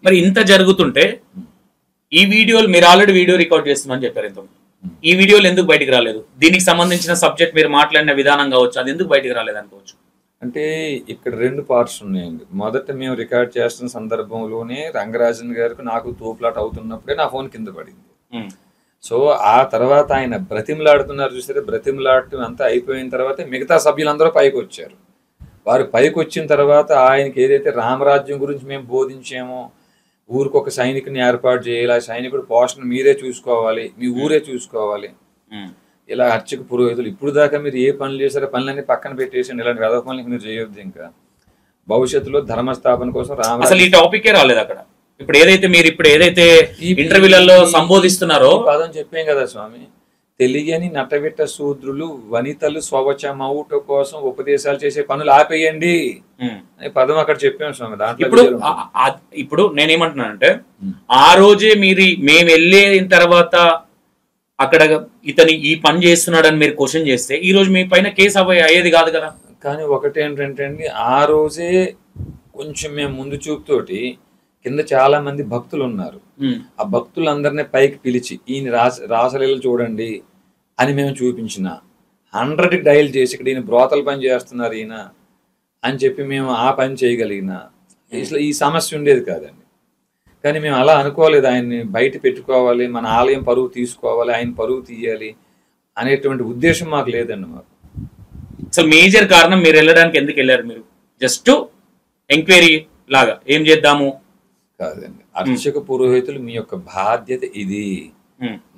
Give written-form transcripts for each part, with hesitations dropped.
మరి ఇంత జరుగుతుంటే ఈ వీడియోలు మీరు ఆల్రెడీ వీడియో రికార్డ్ చేస్తున్నామని చెప్పారు ఇంత, ఈ వీడియోలు ఎందుకు బయటికి రాలేదు? దీనికి సంబంధించిన సబ్జెక్ట్ మీరు మాట్లాడిన విధానం కావచ్చు, అది ఎందుకు బయటికి రాలేదు అనుకోవచ్చు? అంటే ఇక్కడ 2 పార్ట్స్ ఉన్నాయండి. మొదట మేము రికార్డ్ చేస్తున్న సందర్భంలోనే రంగరాజన్ గారికి నాకు తోపులాట అవుతున్నప్పుడే నా ఫోన్ కింద పడింది. సో ఆ తర్వాత ఆయన బ్రతిమలాడుతున్నారు చూసారా, బ్రతిమలాడటం అంతా అయిపోయిన తర్వాత మిగతా సభ్యులందరూ పైకి వచ్చారు. వారు పైకి వచ్చిన తర్వాత ఆయనకి ఏదైతే రామరాజ్యం గురించి మేము బోధించామో, ఊరికి ఒక సైనికుని ఏర్పాటు చేయాలి, ఆ సైనికుడు పోషణ మీరే చూసుకోవాలి, మీ ఊరే చూసుకోవాలి, ఇలా అర్చక పురోహితులు ఇప్పుడు దాకా మీరు ఏ పనులు చేశారో పనులన్నీ పక్కన పెట్టేసి ఇలాంటి వెధవ పనులు మీరు చేయొద్దు. ఇంకా భవిష్యత్తులో ధర్మస్థాపన కోసం అసలు ఈ టాపికే రాలేదు అక్కడ. ఇప్పుడు ఏదైతే ఇంటర్వ్యూలలో సంబోధిస్తున్నారో పదం చెప్పాం కదా స్వామి, తెలియని నటవిట్ట శూద్రులు వనితలు స్వవచమౌట కోసం ఉపదేశాలు చేసే పనులు ఆపేయండి అనే పదం అక్కడ చెప్పాం స్వామి. దాంట్లో ఇప్పుడు నేనేమంటున్నానంటే, ఆ రోజే మేము వెళ్ళిన తర్వాత అక్కడ ఇతని ఈ పని చేస్తున్నాడని మీరు క్వశ్చన్ చేస్తే ఈ రోజు మీ పైన కేసు అయ్యేది కాదు కదా. కానీ ఒకటేంటంటే అండి, ఆ రోజే కొంచెం మేము ముందు చూపుతోటి కింద చాలా మంది భక్తులు ఉన్నారు, ఆ భక్తులందరినీ పైకి పిలిచి ఈయన రాసలీలు చూడండి అని మేము చూపించిన 100కి డయల్ చేసి ఇక్కడ ఈయన బ్రోతల పని చేస్తున్నారు ఈయన అని చెప్పి మేము ఆ పని చేయగలిగిన అసలు ఈ సమస్య ఉండేది కాదండి. కానీ మేము అలా అనుకోలేదు, ఆయన్ని బయట పెట్టుకోవాలి, మన ఆలయం పరువు తీసుకోవాలి, ఆయన పరువు తీయాలి అనేటువంటి ఉద్దేశం మాకు లేదండి. మాకు అసలు మేజర్ కారణం మీరు వెళ్ళడానికి ఎందుకు వెళ్ళారు? మీరు జస్ట్ ఎంక్వైరీ లాగా ఏం చేద్దాము కాదండి. అర్చక పురోహితులు మీ యొక్క బాధ్యత ఇది.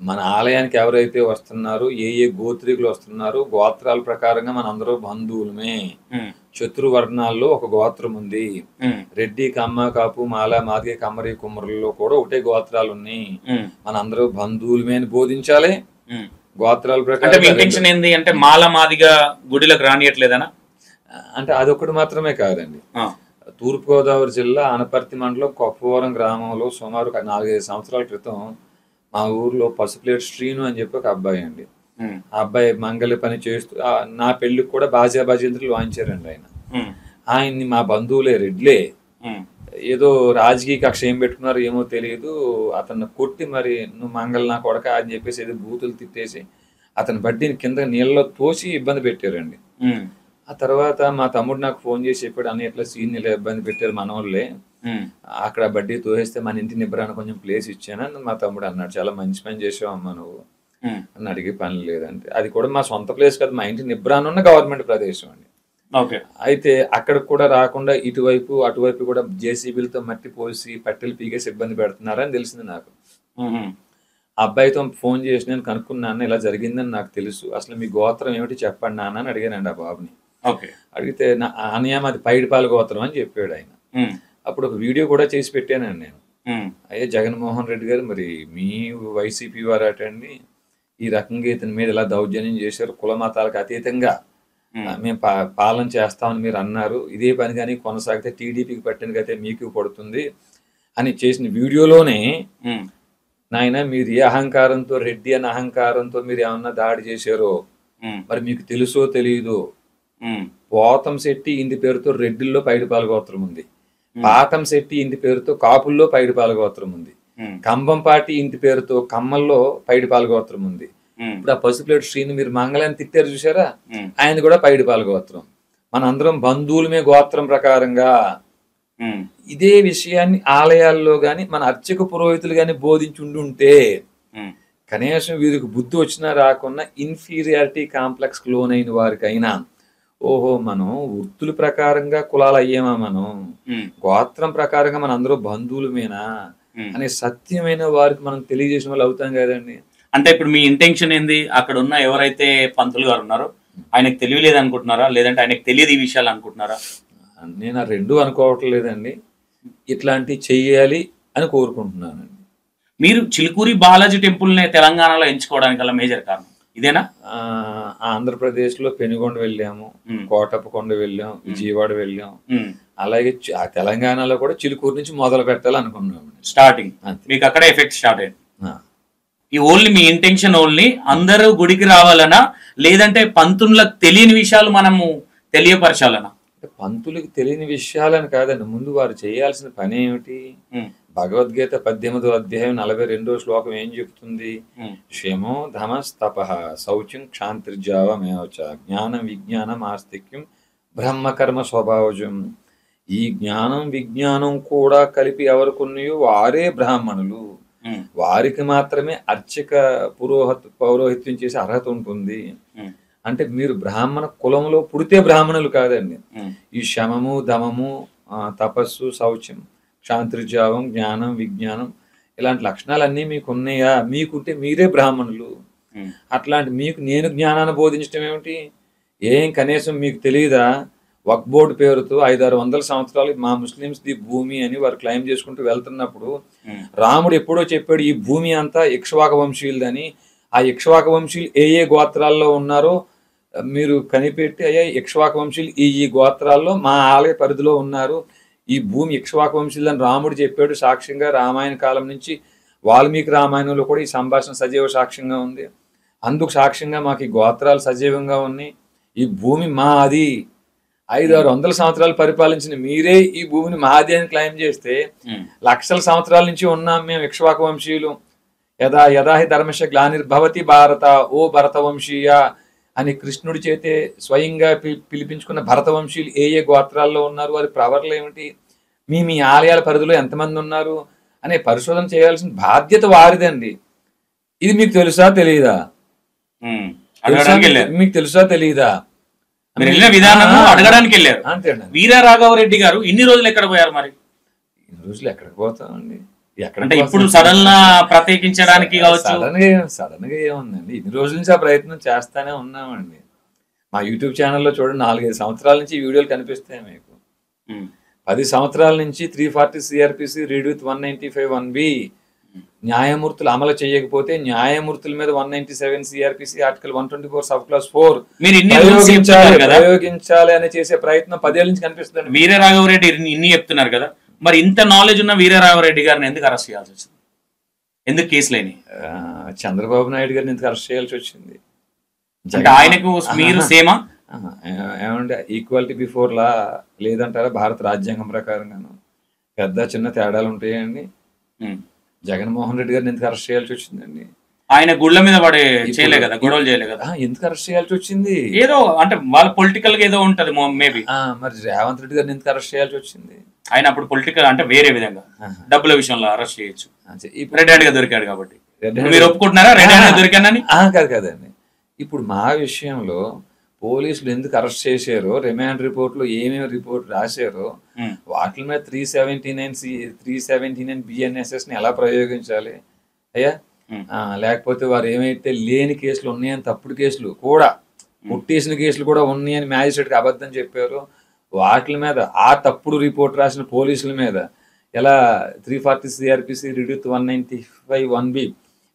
మన ఆలయానికి ఎవరైతే వస్తున్నారో, ఏ గోత్రికులు వస్తున్నారో, గోత్రాల ప్రకారంగా మన అందరూ బంధువులమే. చతుర్వర్ణాల్లో ఒక గోత్రం ఉంది. రెడ్డి, కమ్మ, కాపు, మాల, మాదిగ, కమ్మరి, కుమ్మరుల్లో కూడా ఒకటే గోత్రాలు ఉన్నాయి. మన అందరూ బంధువులమే అని బోధించాలి. గోత్రాల ప్రకారం ఇంటెన్షన్ ఏంది అంటే మాల మాదిగా గుడిలోకి రానియట్లేదనా? అంటే అదొకటి మాత్రమే కాదండి. తూర్పుగోదావరి జిల్లా అనపర్తి మండలం కొప్పవరం గ్రామంలో సుమారు 4-5 సంవత్సరాల క్రితం మా ఊర్లో పసుపులేటి శ్రీను అని చెప్పి ఒక అబ్బాయి అండి. ఆ అబ్బాయి మంగళ పని చేస్తూ నా పెళ్లికి కూడా బాజాబాజీంద్రులు వాయించారండి. ఆయన్ని మా బంధువులే రెడ్లే ఏదో రాజకీయ కక్ష ఏం పెట్టుకున్నారో ఏమో తెలియదు, అతన్ని కొట్టి మరి నువ్వు మంగళ నా కొడక అని చెప్పేసి ఏదో బూతులు తిట్టేసి అతని బడ్డీని కింద నీళ్ళలో తోసి ఇబ్బంది పెట్టారండి. ఆ తర్వాత మా తమ్ముడు నాకు ఫోన్ చేసి చెప్పాడు, అన్న ఇట్లా సీన్ ఇలా ఇబ్బంది పెట్టారు మన వాళ్ళే, అక్కడ బడ్డీ తోసేస్తే మన ఇంటి నిబ్బరాన్ని కొంచెం ప్లేస్ ఇచ్చానని మా తమ్ముడు అన్నాడు. చాలా మంచి పని చేసావు అమ్మ నువ్వు అని అడిగే పని లేదంటే, అది కూడా మా సొంత ప్లేస్ కాదు, మా ఇంటి నిబ్బరాన్ని ఉన్న గవర్నమెంట్ ప్రదేశం అండి. అయితే అక్కడికి కూడా రాకుండా ఇటువైపు అటువైపు కూడా జేసీబీలతో మట్టి పోసి పట్టెలు పీకేసి ఇబ్బంది పెడుతున్నారని తెలిసింది నాకు. ఆ అబ్బాయితో ఫోన్ చేసి నేను కనుక్కున్నాను, ఇలా జరిగిందని నాకు తెలుసు, అసలు మీ గోత్రం ఏమిటి చెప్పండి నాన్న అని అడిగానండి ఆ బాబుని. అడిగితే అన్నయ్య మాది పైడిపాల గోత్రం అని చెప్పాడు ఆయన. అప్పుడు ఒక వీడియో కూడా చేసి పెట్టానండి నేను. అయ్యే జగన్మోహన్ రెడ్డి గారు, మరి మీ వైసీపీ వారటండి ఈ రకంగా ఇతని మీద ఇలా దౌర్జన్యం చేశారు, కుల మతాలకు అతీతంగా మేము పాలన చేస్తామని మీరు అన్నారు, ఇదే పని కానీ కొనసాగితే టీడీపీకి పట్టిన గతే మీకు పడుతుంది అని చేసిన వీడియోలోనే, నాయన మీరు ఏ అహంకారంతో రెడ్డి అనే అహంకారంతో మీరు ఏమన్నా దాడి చేశారో మరి మీకు తెలుసో తెలియదు, పోతంశెట్టి ఇంటి పేరుతో రెడ్డిల్లో పైడిపాల గోత్రం ఉంది, పాతంశెట్టి ఇంటి పేరుతో కాపుల్లో పైడిపాల గోత్రం ఉంది, కంబంపాటి ఇంటి పేరుతో కమ్మల్లో పైడిపాల గోత్రం ఉంది. ఇప్పుడు ఆ పసుపులేటి శ్రీని మీరు మంగళాన్ని తిట్టారు చూసారా, ఆయన కూడా పైడిపాల గోత్రం. మనందరం బంధువులమే గోత్రం ప్రకారంగా. ఇదే విషయాన్ని ఆలయాల్లో గాని మన అర్చక పురోహితులు గాని బోధించి ఉండుంటే కనీసం వీరికి బుద్ధి వచ్చినా రాకున్నా ఇన్ఫీరియారిటీ కాంప్లెక్స్ లోనైన వారికైనా, ఓహో మనం వృత్తుల ప్రకారంగా కులాలు అయ్యేమా, మనం గోత్రం ప్రకారంగా మన అందరూ బంధువులమేనా అనే సత్యమైన వారికి మనం తెలియజేసిన వాళ్ళు అవుతాం కదండి. అంటే ఇప్పుడు మీ ఇంటెన్షన్ ఏంది, అక్కడ ఉన్న ఎవరైతే పంతులు గారు ఉన్నారో ఆయనకు తెలియలేదు అనుకుంటున్నారా, లేదంటే ఆయనకు తెలియదు ఈ విషయాలు అనుకుంటున్నారా? నేను ఆ రెండు అనుకోవట్లేదండి, ఇట్లాంటివి చెయ్యాలి అని కోరుకుంటున్నానండి. మీరు చిలుకూరి బాలాజీ టెంపుల్ని తెలంగాణలో ఎంచుకోవడానికి గల మేజర్ కారణం ఇదేనా? ఆంధ్రప్రదేశ్లో పెనుగొండ వెళ్ళాము, కోటప్పకొండ వెళ్ళాం, విజయవాడ వెళ్ళాం, అలాగే తెలంగాణలో కూడా చిలుకూరు నుంచి మొదలు పెట్టాలనుకున్నాము. స్టార్టింగ్ మీకు అక్కడ ఎఫెక్ట్ స్టార్ట్ అయింది. ఈ ఓన్లీ మీ ఇంటెన్షన్ ఓన్లీ అందరూ గుడికి రావాలనా, లేదంటే పంతులకు తెలియని విషయాలు మనము తెలియపరచాలనా? పంతులకు తెలియని విషయాలని కాదండి, ముందు వారు చేయాల్సిన పని ఏమిటి, భగవద్గీత 18వ అధ్యాయం 42వ శ్లోకం ఏం చెప్తుంది? క్షేమో ధమస్తపః శౌచం క్షాంతిర్జావమేవచ జ్ఞానం విజ్ఞానం ఆస్తిక్యం బ్రహ్మకర్మ స్వభావజం. ఈ జ్ఞానం విజ్ఞానం కూడా కలిపి ఎవరికున్నాయో వారే బ్రాహ్మణులు. వారికి మాత్రమే అర్చక పౌరోహిత్యం చేసే అర్హత ఉంటుంది. అంటే మీరు బ్రాహ్మణ కులంలో పుడితే బ్రాహ్మణులు కాదండి. ఈ శమము దమము తపస్సు శౌచం క్షాంతిర్జావం జ్ఞానం విజ్ఞానం ఇలాంటి లక్షణాలన్నీ మీకు ఉన్నాయా? మీకుంటే మీరే బ్రాహ్మణులు. అట్లాంటి మీకు నేను జ్ఞానాన్ని బోధించడం ఏమిటి? ఏం కనీసం మీకు తెలియదా? వక్ఫ్ బోర్డు పేరుతో 500-600 సంవత్సరాలు మా ముస్లిమ్స్ ది భూమి అని వారు క్లెయిమ్ చేసుకుంటూ వెళ్తున్నప్పుడు రాముడు ఎప్పుడో చెప్పాడు ఈ భూమి అంతా ఇక్ష్వాక వంశీయులదని. ఆ ఇక్ష్వాక వంశీయులు ఏ గోత్రాల్లో ఉన్నారో మీరు కనిపెట్టి అయ్యా ఇక్ష్వాక వంశీయులు ఈ గోత్రాల్లో మా ఆలయ పరిధిలో ఉన్నారు, ఈ భూమి ఇక్ష్వాక వంశీయులని రాముడు చెప్పాడు సాక్ష్యంగా. రామాయణ కాలం నుంచి వాల్మీకి రామాయణంలో కూడా ఈ సంభాషణ సజీవ సాక్ష్యంగా ఉంది. అందుకు సాక్ష్యంగా మాకు ఈ గోత్రాలు సజీవంగా ఉన్నాయి. ఈ భూమి మాది. 500-600 సంవత్సరాలు పరిపాలించిన మీరే ఈ భూమిని మాది అని క్లెయిమ్ చేస్తే లక్షల సంవత్సరాల నుంచి ఉన్నాం మేము ఇక్ష్వాక వంశీయులు. యదాహి ధర్మశ గ్లానిర్భవతి భారత ఓ భరత వంశీయ అని కృష్ణుడి చేతే స్వయంగా పిలిపించుకున్న భరత వంశీయులు ఏ గోత్రాల్లో ఉన్నారు, వారి ప్రవర్లు ఏమిటి, మీ ఆలయాల పరిధిలో ఎంతమంది ఉన్నారు అనే పరిశోధన చేయాల్సిన బాధ్యత వారిదండి. ఇది మీకు తెలుసా తెలియదా? మీకు తెలుసా తెలియదా? విధానము అడగడానికి వెళ్ళారు. వీర రాఘవరెడ్డి గారు ఇన్ని రోజులు ఎక్కడ పోయారు? మరి ఇన్ని రోజులు ఎక్కడికి పోతామండి? అంటే ఇప్పుడు సడన్ గా ప్రత్యేకించడానికి సడన్ గా ఏముందండి, ఇన్ని రోజుల నుంచి ఆ ప్రయత్నం చేస్తానే ఉన్నామండి. మా యూట్యూబ్ ఛానల్లో చూడండి, 4-5 సంవత్సరాల నుంచి ఈ వీడియోలు కనిపిస్తాయి మీకు. 10 సంవత్సరాల నుంచి 340 CRPC రీడ్ విత్ 195 1B న్యాయమూర్తులు అమలు చేయకపోతే న్యాయమూర్తుల మీద 197 CRPC ఆర్టికల్ 124 సబ్ క్లాస్ 4 ప్రయోగించాలి అని చేసే ప్రయత్నం 10 ఏళ్ళ నుంచి కనిపిస్తుంది. వీర రాఘవరెడ్డి ఇన్ని చెప్తున్నారు కదా, మరి ఇంత నాలెడ్జ్ ఉన్న వీర రాఘవరెడ్డి గారిని ఎందుకు అరెస్ట్ చేయాల్సి వచ్చింది? ఎందుకు కేసులేని? చంద్రబాబు నాయుడు గారిని ఎందుకు అరెస్ట్ చేయాల్సి వచ్చింది? ఆయనకు మీరు సేమా ఏమంటే ఈక్వాలిటీ బిఫోర్ లా లేదంటారా? భారత రాజ్యాంగం ప్రకారంగాను పెద్ద చిన్న తేడాలు ఉంటాయండి. జగన్మోహన్ రెడ్డి గారిని ఎందుకు అరెస్ట్ చేయాల్సి వచ్చిందండి? ఆయన గుళ్ళ మీద పడే చేయలే కదా, గొడవలు చేయలే కదా, ఎందుకు అరెస్ట్ చేయాల్సి వచ్చింది? ఏదో అంటే వాళ్ళ పొలిటికల్ గా ఏదో ఉంటది మేబీ. మరి రేవంత్ రెడ్డి గారిని ఎందుకు అరెస్ట్ చేయాల్సి వచ్చింది? ఆయన అప్పుడు పొలిటికల్ అంటే వేరే విధంగా డబ్బుల విషయంలో అరెస్ట్ చేయొచ్చు. రెడ్ హ్యాండ్ గా దొరికాడు కాబట్టి మీరు ఒప్పుకుంటున్నారా రెడ్ హ్యాండ్ గా దొరికానని? కాదండి, ఇప్పుడు మా విషయంలో పోలీసులు ఎందుకు అరెస్ట్ చేశారో, రిమాండ్ రిపోర్ట్ లో ఏమేమి రిపోర్ట్ రాశారో వాటి మీద 379 BNSS ని ఎలా ప్రయోగించాలి అయ్యా? లేకపోతే వారు ఏమైతే లేని కేసులు ఉన్నాయని తప్పుడు కేసులు కూడా పుట్టేసిన కేసులు కూడా ఉన్నాయని మ్యాజిస్ట్రేట్కి అబద్ధం చెప్పారు, వాటి మీద ఆ తప్పుడు రిపోర్ట్ రాసిన పోలీసుల మీద ఎలా 340 CRPC read with 195 1B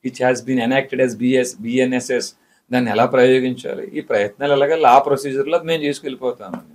which has been enacted as BNSS దాన్ని ఎలా ప్రయోగించాలి? ఈ ప్రయత్నాలు ఎలాగా లా ప్రొసీజర్లో మేము చేసుకెళ్ళిపోతామండి.